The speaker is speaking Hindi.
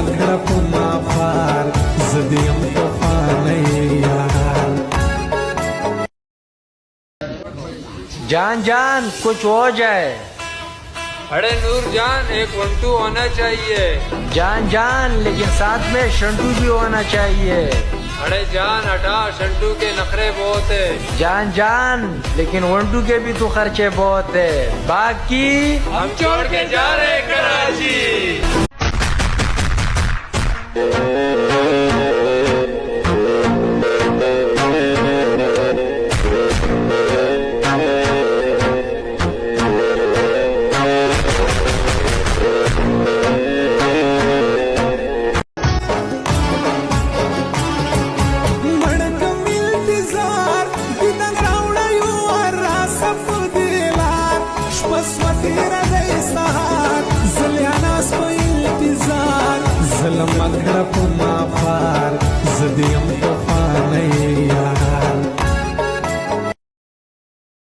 घड़प माफार जदियम तूफान यार। जान जान कुछ हो जाए। अरे नूरजान, एक 1-2 होना चाहिए। जान जान लेकिन साथ में शंटू भी होना चाहिए। अरे जान हटा, शंटू के नखरे बहुत है। जान जान लेकिन वंटू के भी तो खर्चे बहुत है। बाकी हम छोड़ के जा रहे कराची। झलम घड़प माफार जदियम